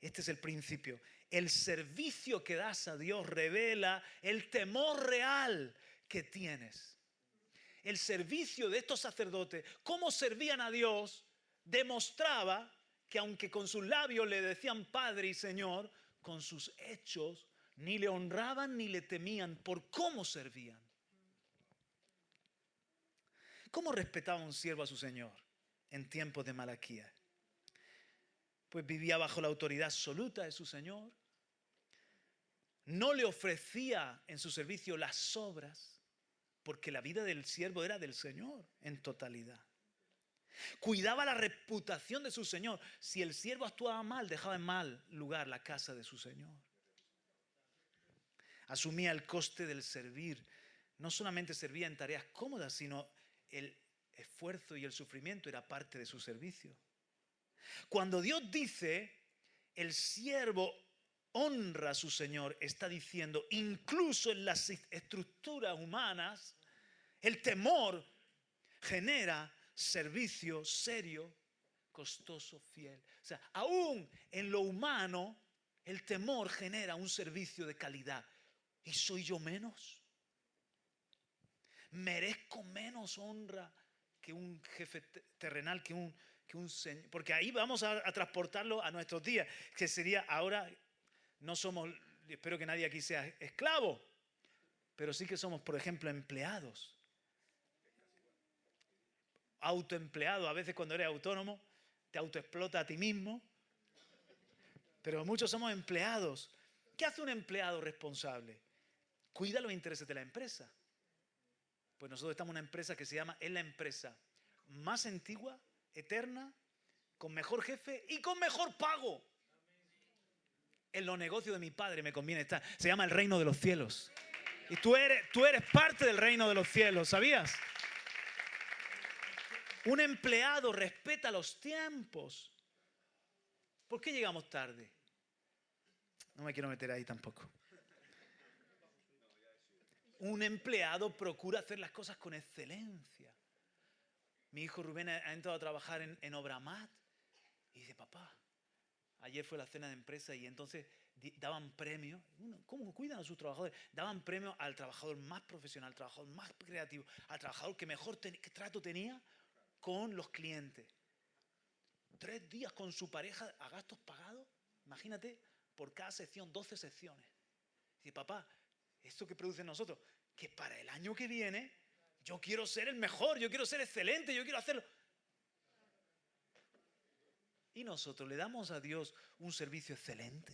Este es el principio. El servicio que das a Dios revela el temor real que tienes. El servicio de estos sacerdotes, cómo servían a Dios, demostraba que aunque con sus labios le decían Padre y Señor, con sus hechos ni le honraban ni le temían por cómo servían. ¿Cómo respetaba un siervo a su Señor en tiempos de Malaquías? Pues vivía bajo la autoridad absoluta de su Señor. No le ofrecía en su servicio las obras, porque la vida del siervo era del Señor en totalidad. Cuidaba la reputación de su Señor. Si el siervo actuaba mal, dejaba en mal lugar la casa de su Señor. Asumía el coste del servir. No solamente servía en tareas cómodas, sino el esfuerzo y el sufrimiento era parte de su servicio. Cuando Dios dice, el siervo honra a su Señor, está diciendo, incluso en las estructuras humanas, el temor genera servicio serio, costoso, fiel. O sea, aún en lo humano, el temor genera un servicio de calidad. ¿Y soy yo menos? ¿Merezco menos honra que un jefe terrenal, que un señor? Porque ahí vamos a transportarlo a nuestros días, que sería ahora, no somos, espero que nadie aquí sea esclavo, pero sí que somos, por ejemplo, empleados. Autoempleado, a veces cuando eres autónomo, te autoexplota a ti mismo, pero muchos somos empleados. ¿Qué hace un empleado responsable? Cuida los intereses de la empresa. Pues nosotros estamos en una empresa que se llama, es la empresa más antigua, eterna, con mejor jefe y con mejor pago. En los negocios de mi padre me conviene estar. Se llama el reino de los cielos. Y tú eres parte del reino de los cielos, ¿sabías? Un empleado respeta los tiempos. ¿Por qué llegamos tarde? No me quiero meter ahí tampoco. Un empleado procura hacer las cosas con excelencia. Mi hijo Rubén ha entrado a trabajar en Obramat y dice, papá, ayer fue la cena de empresa y entonces daban premio. ¿Cómo cuidan a sus trabajadores? Daban premio al trabajador más profesional, al trabajador más creativo, al trabajador que mejor trato tenía con los clientes. 3 días con su pareja a gastos pagados. Imagínate, por cada sección, 12 secciones. Dice, papá, esto que producen nosotros, que para el año que viene yo quiero ser el mejor, yo quiero ser excelente, yo quiero hacerlo. Y nosotros le damos a Dios un servicio excelente.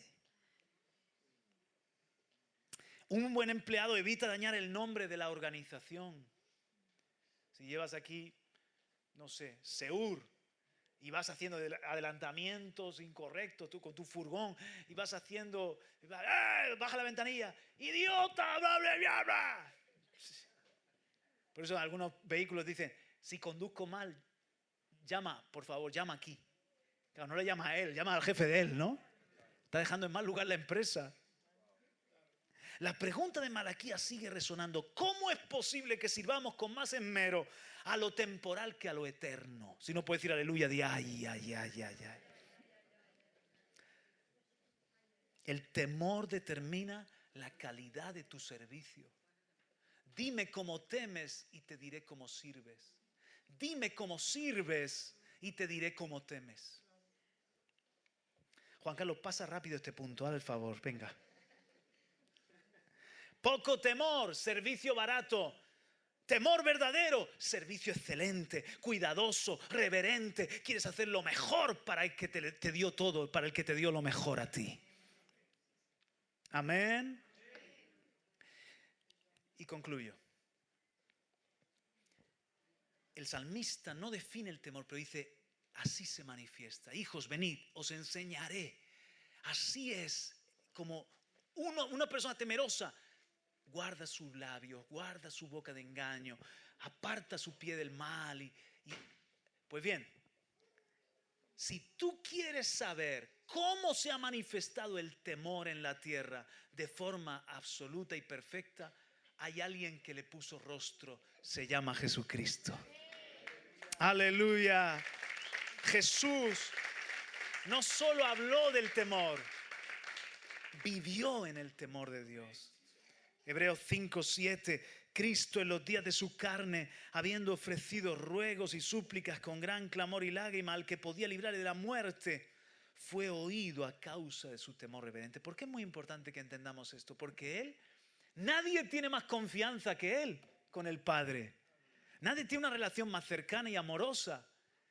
Un buen empleado evita dañar el nombre de la organización. Si llevas aquí, no sé, Seur, y vas haciendo adelantamientos incorrectos tú con tu furgón y vas haciendo, baja la ventanilla, idiota, bla, bla, bla, bla. Por eso algunos vehículos dicen, si conduzco mal, por favor, llama aquí. Claro, no le llama a él, llama al jefe de él, ¿no? Está dejando en mal lugar la empresa. La pregunta de Malaquías sigue resonando. ¿Cómo es posible que sirvamos con más esmero a lo temporal que a lo eterno? Si no puedes decir aleluya, di ay, ay, ay, ay, ay. El temor determina la calidad de tu servicio. Dime cómo temes y te diré cómo sirves. Dime cómo sirves y te diré cómo temes. Juan Carlos, pasa rápido este punto, haz el favor, venga. Poco temor, servicio barato. Temor verdadero, servicio excelente, cuidadoso, reverente. Quieres hacer lo mejor para el que te dio todo, para el que te dio lo mejor a ti. Amén. Y concluyo. El salmista no define el temor, pero dice, así se manifiesta. Hijos, venid, os enseñaré. Así es como una persona temerosa guarda sus labios, guarda su boca de engaño, aparta su pie del mal. Pues bien, si tú quieres saber cómo se ha manifestado el temor en la tierra de forma absoluta y perfecta, hay alguien que le puso rostro, se llama Jesucristo. Aleluya. Jesús no solo habló del temor, vivió en el temor de Dios. Hebreos 5:7, Cristo en los días de su carne, habiendo ofrecido ruegos y súplicas con gran clamor y lágrima al que podía librarle de la muerte, fue oído a causa de su temor reverente. ¿Por qué es muy importante que entendamos esto? Porque nadie tiene más confianza que Él con el Padre. Nadie tiene una relación más cercana y amorosa.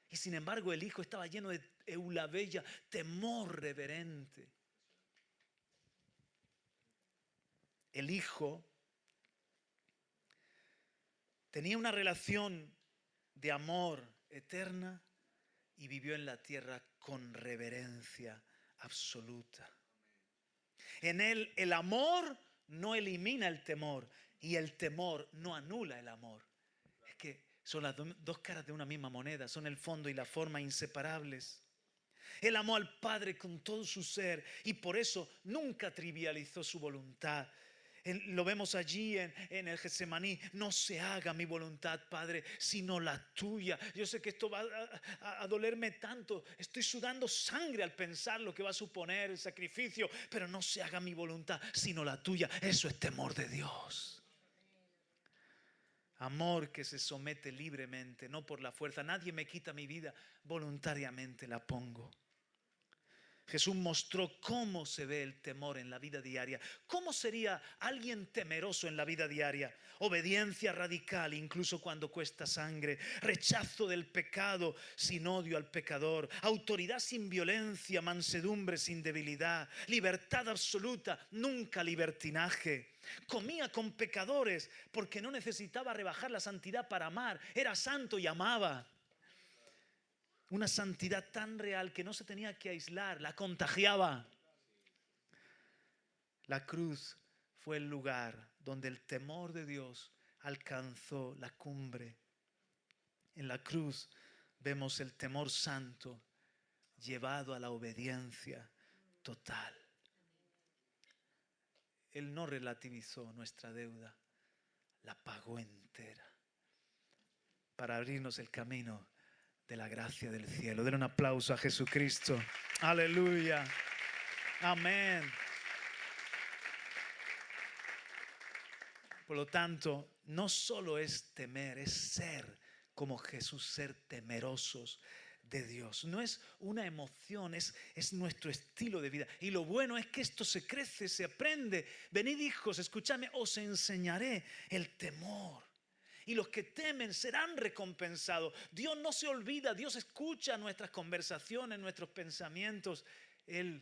Y sin embargo el Hijo estaba lleno de eulabeia, temor reverente. El Hijo tenía una relación de amor eterna y vivió en la tierra con reverencia absoluta. En Él el amor no elimina el temor y el temor no anula el amor. Es que son las dos caras de una misma moneda, son el fondo y la forma inseparables. Él amó al Padre con todo su ser y por eso nunca trivializó su voluntad. Lo vemos allí en el Getsemaní. No se haga mi voluntad, Padre, sino la tuya. Yo sé que esto va a dolerme tanto. Estoy sudando sangre al pensar lo que va a suponer el sacrificio. Pero no se haga mi voluntad, sino la tuya. Eso es temor de Dios. Amor que se somete libremente, no por la fuerza. Nadie me quita mi vida, voluntariamente la pongo. Jesús mostró cómo se ve el temor en la vida diaria. ¿Cómo sería alguien temeroso en la vida diaria? Obediencia radical, incluso cuando cuesta sangre. Rechazo del pecado sin odio al pecador. Autoridad sin violencia, mansedumbre sin debilidad. Libertad absoluta, nunca libertinaje. Comía con pecadores porque no necesitaba rebajar la santidad para amar. Era santo y amaba. Una santidad tan real que no se tenía que aislar, la contagiaba. La cruz fue el lugar donde el temor de Dios alcanzó la cumbre. En la cruz vemos el temor santo llevado a la obediencia total. Él no relativizó nuestra deuda, la pagó entera para abrirnos el camino de la gracia del cielo. Den un aplauso a Jesucristo. Aleluya. Amén. Por lo tanto, no solo es temer, es ser como Jesús, ser temerosos de Dios. No es una emoción, es nuestro estilo de vida. Y lo bueno es que esto se crece, se aprende. Venid, hijos, escuchadme, os enseñaré el temor. Y los que temen serán recompensados. Dios no se olvida, Dios escucha nuestras conversaciones, nuestros pensamientos. Él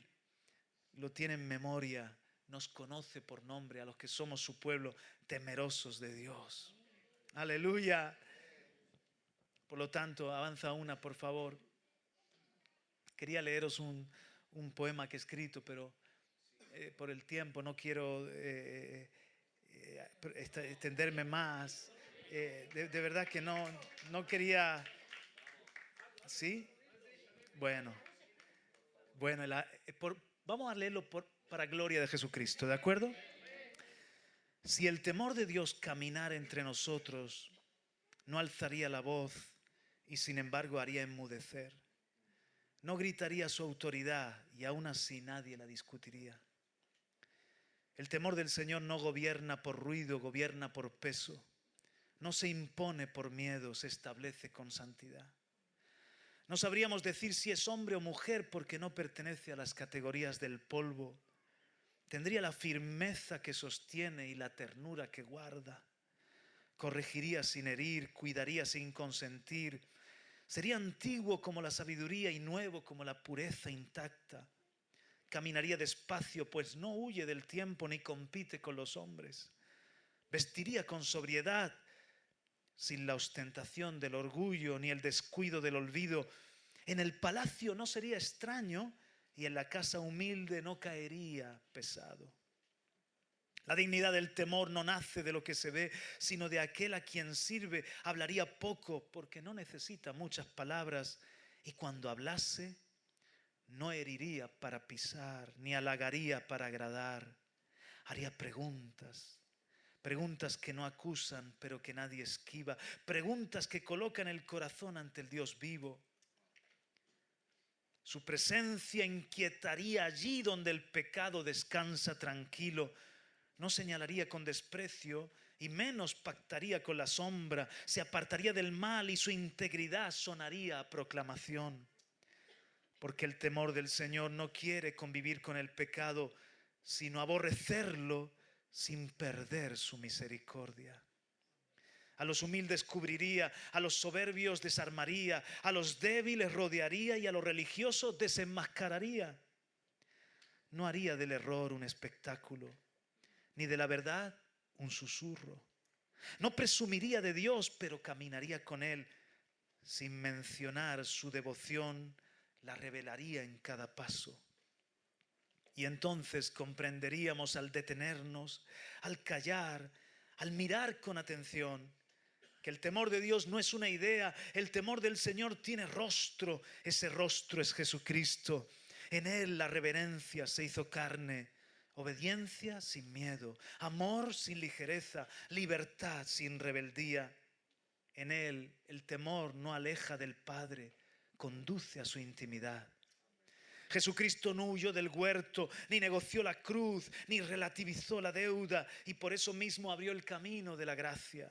lo tiene en memoria, nos conoce por nombre a los que somos su pueblo, temerosos de Dios. Aleluya. Por lo tanto, avanza una, por favor. Quería leeros un poema que he escrito, pero por el tiempo no quiero extenderme más. De verdad que no quería. ¿Sí? Bueno, vamos a leerlo para gloria de Jesucristo, ¿de acuerdo? Si el temor de Dios caminara entre nosotros, no alzaría la voz y sin embargo haría enmudecer. No gritaría su autoridad y aún así nadie la discutiría. El temor del Señor no gobierna por ruido, gobierna por peso. No se impone por miedo, se establece con santidad. No sabríamos decir si es hombre o mujer porque no pertenece a las categorías del polvo. Tendría la firmeza que sostiene y la ternura que guarda. corregiría sin herir, cuidaría sin consentir. Sería antiguo como la sabiduría y nuevo como la pureza intacta. Caminaría despacio, pues no huye del tiempo ni compite con los hombres. Vestiría con sobriedad, sin la ostentación del orgullo ni el descuido del olvido. En el palacio no sería extraño y en la casa humilde no caería pesado. La dignidad del temor no nace de lo que se ve, sino de aquel a quien sirve. Hablaría poco porque no necesita muchas palabras, y cuando hablase no heriría para pisar, ni halagaría para agradar. Haría preguntas, preguntas que no acusan, pero que nadie esquiva, preguntas que colocan el corazón ante el Dios vivo. Su presencia inquietaría allí donde el pecado descansa tranquilo. No señalaría con desprecio y menos pactaría con la sombra. Se apartaría del mal y su integridad sonaría a proclamación. Porque el temor del Señor no quiere convivir con el pecado, sino aborrecerlo sin perder su misericordia. A los humildes cubriría, a los soberbios desarmaría, a los débiles rodearía y a los religiosos desenmascararía. No haría del error un espectáculo, ni de la verdad un susurro. No presumiría de Dios, pero caminaría con Él. Sin mencionar su devoción, la revelaría en cada paso. Y entonces comprenderíamos al detenernos, al callar, al mirar con atención, que el temor de Dios no es una idea, el temor del Señor tiene rostro. Ese rostro es Jesucristo. En Él la reverencia se hizo carne. Obediencia sin miedo, amor sin ligereza, libertad sin rebeldía. En Él el temor no aleja del Padre, conduce a su intimidad. Jesucristo no huyó del huerto, ni negoció la cruz, ni relativizó la deuda, y por eso mismo abrió el camino de la gracia.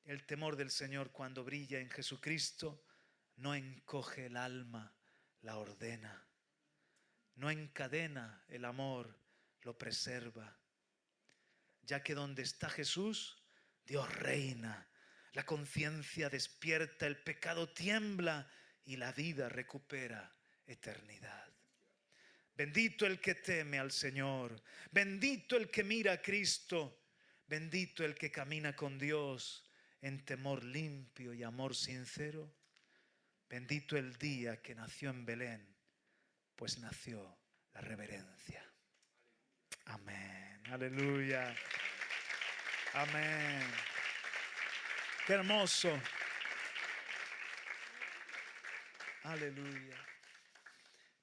El temor del Señor, cuando brilla en Jesucristo, no encoge el alma, la ordena. No encadena el amor, lo preserva. Ya que donde está Jesús, Dios reina. La conciencia despierta, el pecado tiembla y la vida recupera eternidad. Bendito el que teme al Señor. Bendito el que mira a Cristo. Bendito el que camina con Dios en temor limpio y amor sincero. Bendito el día que nació en Belén, pues nació la reverencia. Amén. Aleluya. Amén. Qué hermoso. Aleluya.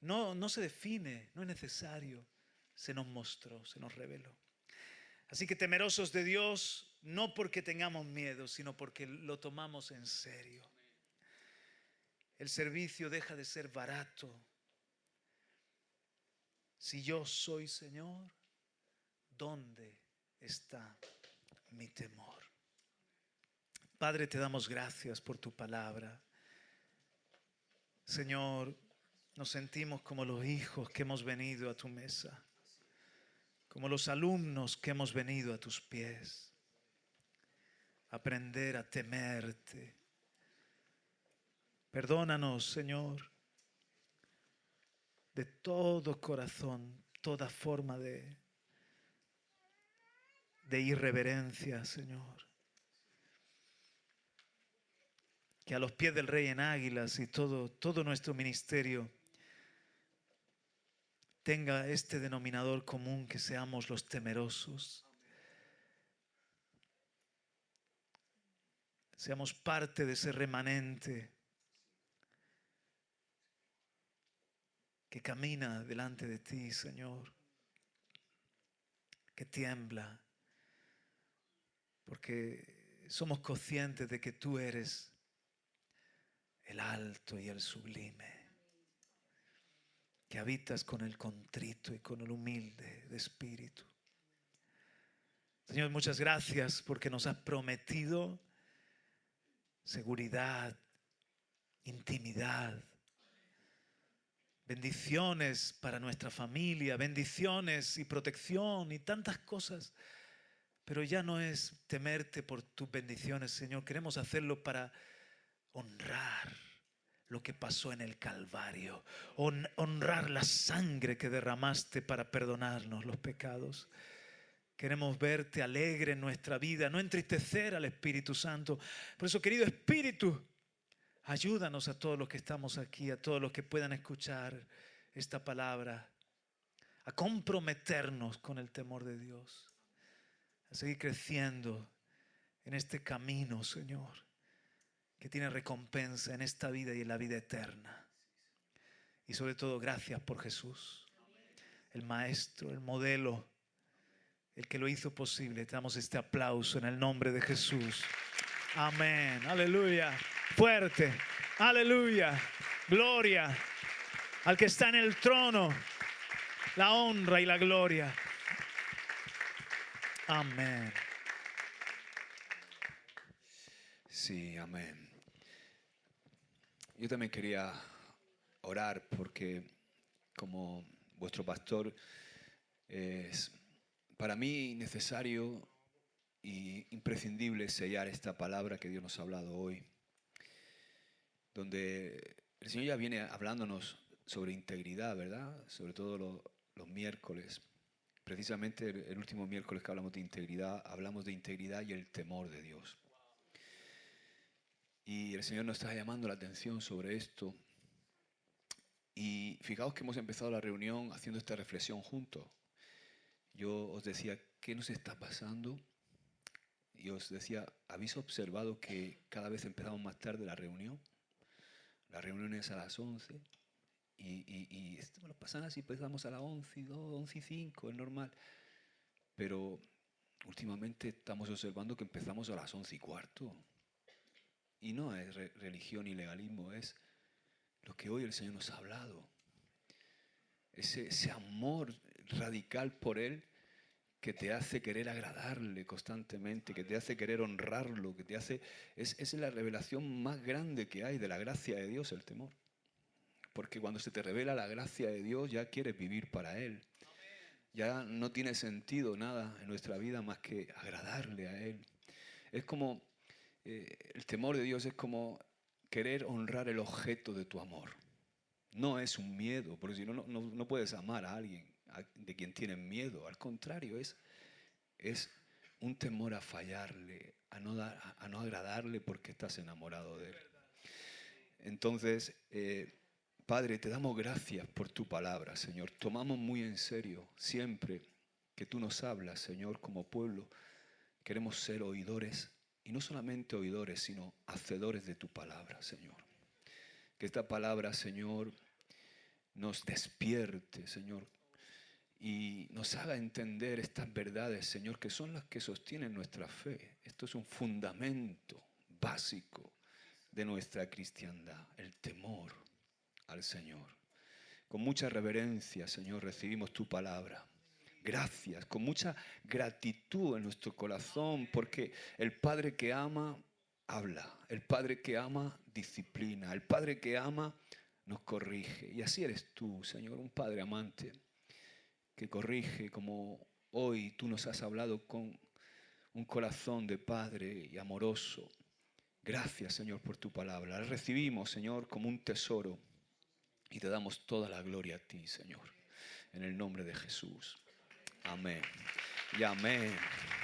No se define, no es necesario. Se nos mostró, se nos reveló. Así que temerosos de Dios, no porque tengamos miedo, sino porque lo tomamos en serio. El servicio deja de ser barato. Si yo soy Señor, ¿dónde está mi temor? Padre, te damos gracias por tu palabra. Señor, nos sentimos como los hijos que hemos venido a tu mesa, como los alumnos que hemos venido a tus pies. Aprender a temerte. Perdónanos, Señor, de todo corazón, toda forma de irreverencia, Señor. Que a los pies del Rey en Águilas y todo nuestro ministerio tenga este denominador común, que seamos los temerosos. Seamos parte de ese remanente que camina delante de ti, Señor, que tiembla, porque somos conscientes de que tú eres el alto y el sublime, que habitas con el contrito y con el humilde de espíritu. Señor, muchas gracias porque nos has prometido seguridad, intimidad, bendiciones para nuestra familia, bendiciones y protección y tantas cosas. Pero ya no es temerte por tus bendiciones, Señor. Queremos hacerlo para honrar lo que pasó en el Calvario. Honrar la sangre que derramaste para perdonarnos los pecados. Queremos verte alegre en nuestra vida, no entristecer al Espíritu Santo. Por eso, querido Espíritu, ayúdanos a todos los que estamos aquí, a todos los que puedan escuchar esta palabra, a comprometernos con el temor de Dios, a seguir creciendo en este camino, Señor, que tiene recompensa en esta vida y en la vida eterna. Y sobre todo, gracias por Jesús, el Maestro, el modelo, el que lo hizo posible. Te damos este aplauso en el nombre de Jesús. Amén. Aleluya. Fuerte. Aleluya. Gloria al que está en el trono. La honra y la gloria. Amén. Sí, amén. Yo también quería orar porque como vuestro pastor es para mí necesario y imprescindible sellar esta palabra que Dios nos ha hablado hoy, donde el Señor ya viene hablándonos sobre integridad, ¿verdad? Sobre todo los miércoles. Precisamente el último miércoles que hablamos de integridad y el temor de Dios. Y el Señor nos está llamando la atención sobre esto. Y fijaos que hemos empezado la reunión haciendo esta reflexión juntos. Yo os decía, ¿qué nos está pasando? Y os decía, ¿habéis observado que cada vez empezamos más tarde la reunión? La reunión es a las 11 y bueno, pasan así, empezamos a las 11:02, 11:05, es normal. Pero últimamente estamos observando que empezamos a las 11:15. Y no es religión ni legalismo, es lo que hoy el Señor nos ha hablado. Ese amor radical por Él que te hace querer agradarle constantemente, que te hace querer honrarlo, que te hace... Es la revelación más grande que hay de la gracia de Dios, el temor. Porque cuando se te revela la gracia de Dios, ya quieres vivir para Él. Ya no tiene sentido nada en nuestra vida más que agradarle a Él. Es como... el temor de Dios es como querer honrar el objeto de tu amor. No es un miedo, porque si no, no puedes amar a alguien de quien tienes miedo. Al contrario, es un temor a fallarle, a no agradarle porque estás enamorado de Él. Entonces, Padre, te damos gracias por tu palabra, Señor. Tomamos muy en serio siempre que tú nos hablas, Señor, como pueblo. Queremos ser oidores, y no solamente oidores, sino hacedores de tu palabra, Señor. Que esta palabra, Señor, nos despierte, Señor, y nos haga entender estas verdades, Señor, que son las que sostienen nuestra fe. Esto es un fundamento básico de nuestra cristiandad, el temor al Señor. Con mucha reverencia, Señor, recibimos tu palabra. Gracias, con mucha gratitud en nuestro corazón, porque el Padre que ama, habla. El Padre que ama, disciplina. El Padre que ama, nos corrige. Y así eres tú, Señor, un Padre amante que corrige como hoy tú nos has hablado con un corazón de Padre y amoroso. Gracias, Señor, por tu palabra. La recibimos, Señor, como un tesoro y te damos toda la gloria a ti, Señor, en el nombre de Jesús. Amén. Y amén.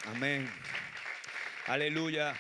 Amén. Aleluya.